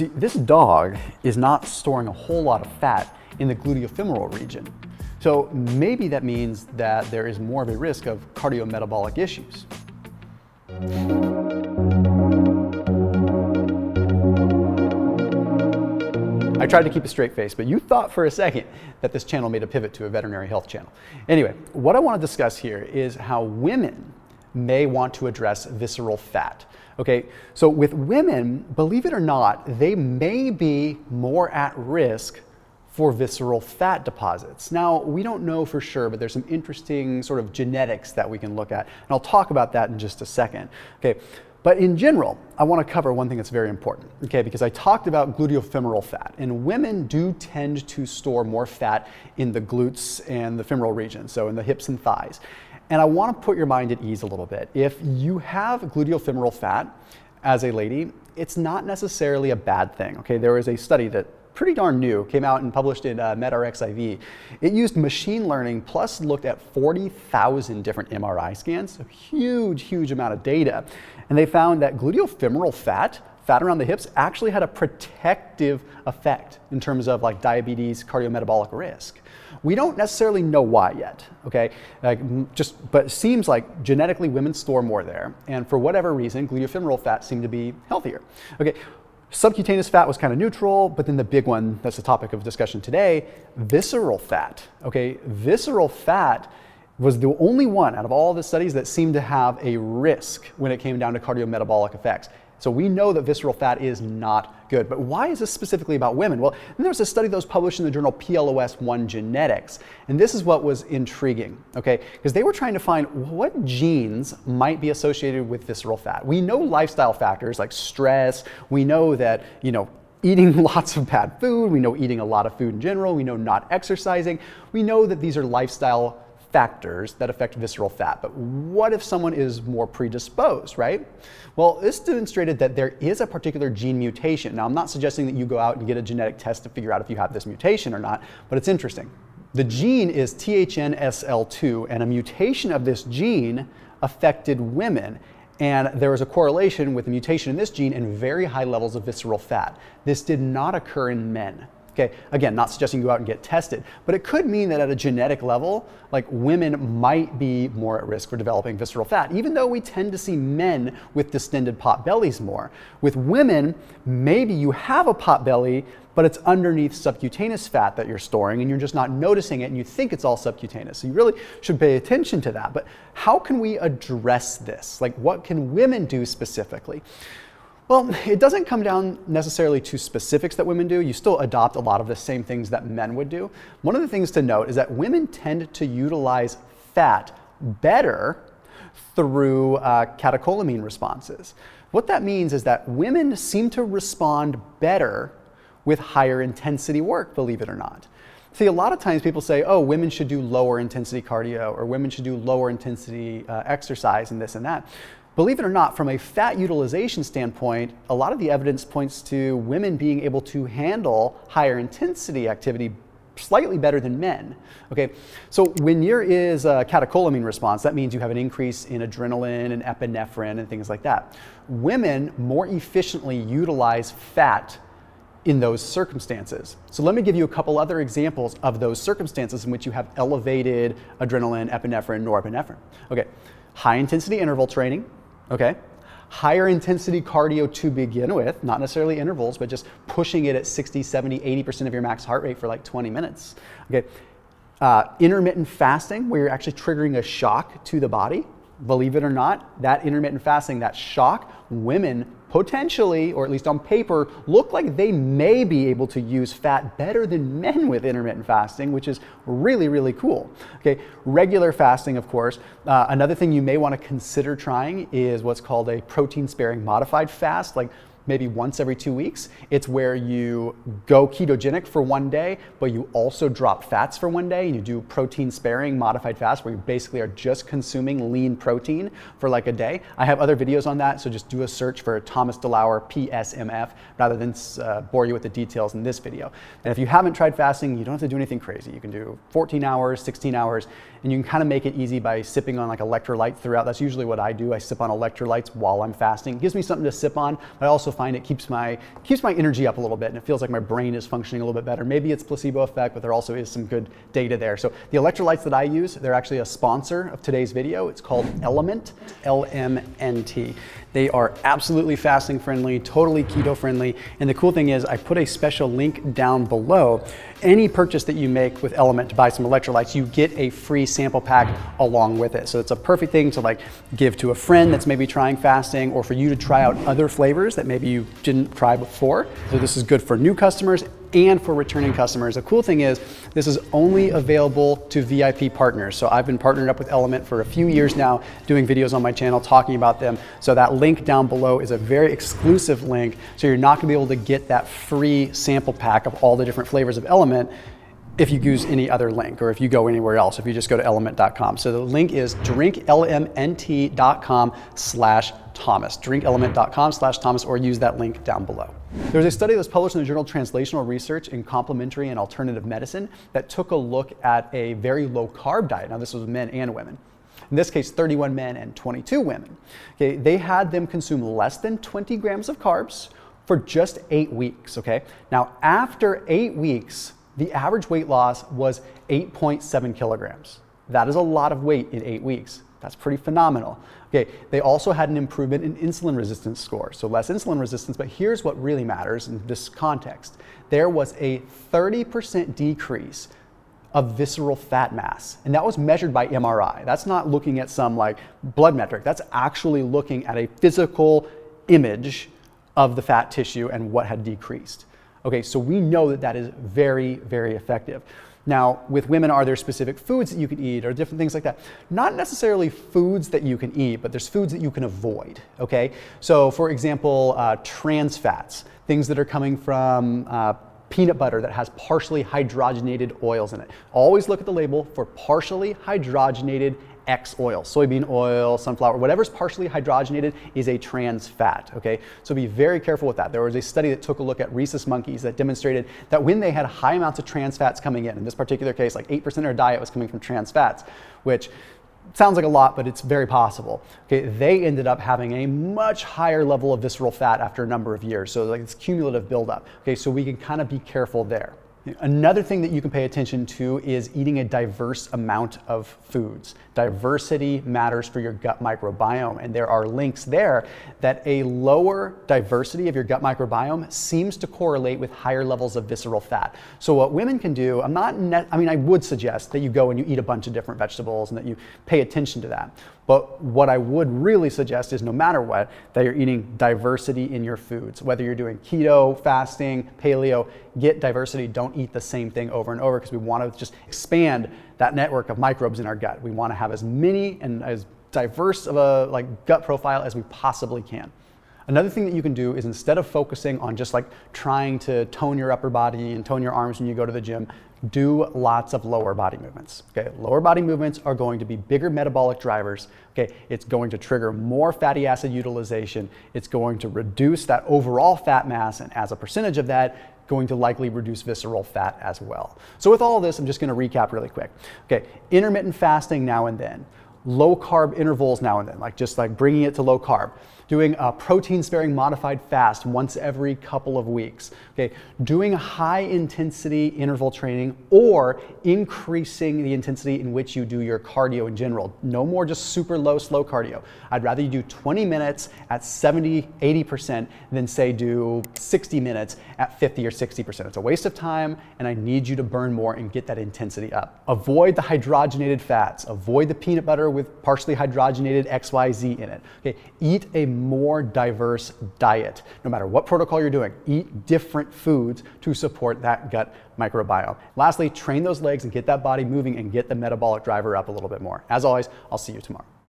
See, this dog is not storing a whole lot of fat in the gluteofemoral region. So maybe that means that there is more of a risk of cardiometabolic issues. I tried to keep a straight face, but you thought for a second that this channel made a pivot to a veterinary health channel. Anyway, what I want to discuss here is how women may want to address visceral fat. Okay, so with women, believe it or not, they may be more at risk for visceral fat deposits. Now, we don't know for sure, but there's some interesting sort of genetics that we can look at, and I'll talk about that in just a second. Okay, but in general, I want to cover one thing that's very important, okay, because I talked about gluteofemoral fat, and women do tend to store more fat in the glutes and the femoral region, so in the hips and thighs. And I want to put your mind at ease a little bit. If you have gluteofemoral fat as a lady, it's not necessarily a bad thing, okay? There was a study that pretty darn new, came out and published in MedRxiv. It used machine learning plus looked at 40,000 different MRI scans, a huge, huge amount of data. And they found that gluteofemoral fat around the hips, actually had a protective effect in terms of like diabetes, cardiometabolic risk. We don't necessarily know why yet, okay? But it seems like genetically women store more there, and for whatever reason, gluteofemoral fat seemed to be healthier. Okay. Subcutaneous fat was kind of neutral, but then the big one that's the topic of discussion today, visceral fat. Okay, visceral fat was the only one out of all the studies that seemed to have a risk when it came down to cardiometabolic effects. So we know that visceral fat is not good. But why is this specifically about women? Well, there's a study that was published in the journal PLOS1 Genetics, and this is what was intriguing, okay? Because they were trying to find what genes might be associated with visceral fat. We know lifestyle factors like stress. We know that, eating lots of bad food. We know eating a lot of food in general. We know not exercising. We know that these are lifestyle factors that affect visceral fat. But what if someone is more predisposed, right? Well, this demonstrated that there is a particular gene mutation. Now, I'm not suggesting that you go out and get a genetic test to figure out if you have this mutation or not, but it's interesting. The gene is THNSL2, and a mutation of this gene affected women. And there was a correlation with the mutation in this gene and very high levels of visceral fat. This did not occur in men. Okay, again, not suggesting you go out and get tested, but it could mean that at a genetic level, like women might be more at risk for developing visceral fat, even though we tend to see men with distended pot bellies more. With women, maybe you have a pot belly, but it's underneath subcutaneous fat that you're storing and you're just not noticing it and you think it's all subcutaneous. So you really should pay attention to that. But how can we address this? Like, what can women do specifically? Well, it doesn't come down necessarily to specifics that women do. You still adopt a lot of the same things that men would do. One of the things to note is that women tend to utilize fat better through catecholamine responses. What that means is that women seem to respond better with higher intensity work, believe it or not. See, a lot of times people say, oh, women should do lower intensity cardio, or women should do lower intensity exercise and this and that. Believe it or not, from a fat utilization standpoint, a lot of the evidence points to women being able to handle higher intensity activity slightly better than men. Okay, so when there is a catecholamine response, that means you have an increase in adrenaline and epinephrine and things like that. Women more efficiently utilize fat in those circumstances. So let me give you a couple other examples of those circumstances in which you have elevated adrenaline, epinephrine, norepinephrine. Okay, high intensity interval training. Okay, higher intensity cardio to begin with, not necessarily intervals, but just pushing it at 60, 70, 80% of your max heart rate for like 20 minutes. Okay, intermittent fasting, where you're actually triggering a shock to the body. Believe it or not, that intermittent fasting, that shock, women potentially, or at least on paper, look like they may be able to use fat better than men with intermittent fasting, which is really, really cool. Okay, regular fasting, of course. Another thing you may want to consider trying is what's called a protein-sparing modified fast, like maybe once every 2 weeks. It's where you go ketogenic for one day, but you also drop fats for one day, and you do protein sparing modified fast where you basically are just consuming lean protein for like a day. I have other videos on that, so just do a search for Thomas DeLauer PSMF rather than bore you with the details in this video. And if you haven't tried fasting, you don't have to do anything crazy. You can do 14 hours, 16 hours, and you can kind of make it easy by sipping on like electrolytes throughout. That's usually what I do. I sip on electrolytes while I'm fasting. It gives me something to sip on, but I also also find it keeps my energy up a little bit, and it feels like my brain is functioning a little bit better. Maybe it's placebo effect, but there also is some good data there. So the electrolytes that I use, they're actually a sponsor of today's video. It's called LMNT, LMNT. They are absolutely fasting friendly, totally keto friendly. And the cool thing is I put a special link down below. Any purchase that you make with LMNT to buy some electrolytes, you get a free sample pack along with it. So it's a perfect thing to like give to a friend that's maybe trying fasting, or for you to try out other flavors that maybe you didn't try before. So this is good for new customers and for returning customers. The cool thing is this is only available to VIP partners. So I've been partnered up with LMNT for a few years now, doing videos on my channel talking about them. So that link down below is a very exclusive link. So you're not gonna be able to get that free sample pack of all the different flavors of LMNT if you use any other link, or if you go anywhere else, if you just go to LMNT.com. So the link is drinklmnt.com/Thomas, drinklmnt.com/Thomas, or use that link down below. There's a study that was published in the journal Translational Research in Complementary and Alternative Medicine that took a look at a very low carb diet. Now this was men and women. In this case, 31 men and 22 women. Okay, they had them consume less than 20 grams of carbs for just 8 weeks, okay? Now after 8 weeks, the average weight loss was 8.7 kilograms. That is a lot of weight in 8 weeks. That's pretty phenomenal. Okay, they also had an improvement in insulin resistance score, so less insulin resistance, but here's what really matters in this context. There was a 30% decrease of visceral fat mass, and that was measured by MRI. That's not looking at some like blood metric. That's actually looking at a physical image of the fat tissue and what had decreased. Okay, so we know that that is very, very effective. Now, with women, are there specific foods that you can eat or different things like that? Not necessarily foods that you can eat, but there's foods that you can avoid, okay? So for example, trans fats, things that are coming from peanut butter that has partially hydrogenated oils in it. Always look at the label for partially hydrogenated X oil, soybean oil, sunflower, whatever's partially hydrogenated is a trans fat, okay? So be very careful with that. There was a study that took a look at rhesus monkeys that demonstrated that when they had high amounts of trans fats coming in this particular case, like 8% of their diet was coming from trans fats, which sounds like a lot, but it's very possible. Okay, they ended up having a much higher level of visceral fat after a number of years. So like it's cumulative buildup. Okay, so we can kind of be careful there. Another thing that you can pay attention to is eating a diverse amount of foods. Diversity matters for your gut microbiome, and there are links there that a lower diversity of your gut microbiome seems to correlate with higher levels of visceral fat. So what women can do, I would suggest that you go and you eat a bunch of different vegetables and that you pay attention to that. But what I would really suggest is no matter what, that you're eating diversity in your foods. Whether you're doing keto, fasting, paleo, get diversity. Don't eat the same thing over and over, because we want to just expand that network of microbes in our gut. We want to have as many and as diverse of a gut profile as we possibly can. Another thing that you can do is, instead of focusing on just like trying to tone your upper body and tone your arms when you go to the gym, do lots of lower body movements. Okay, lower body movements are going to be bigger metabolic drivers. Okay, it's going to trigger more fatty acid utilization. It's going to reduce that overall fat mass, and as a percentage of that, going to likely reduce visceral fat as well. So with all of this, I'm just going to recap really quick. Okay, intermittent fasting now and then, low carb intervals now and then, just bringing it to low carb, doing a protein sparing modified fast once every couple of weeks, okay, doing high intensity interval training, or increasing the intensity in which you do your cardio in general. No more just super low, slow cardio. I'd rather you do 20 minutes at 70, 80% than say do 60 minutes at 50 or 60%. It's a waste of time, and I need you to burn more and get that intensity up. Avoid the hydrogenated fats. Avoid the peanut butter with partially hydrogenated XYZ in it. Okay, eat a more diverse diet. No matter what protocol you're doing, eat different foods to support that gut microbiome. Lastly, train those legs and get that body moving and get the metabolic driver up a little bit more. As always, I'll see you tomorrow.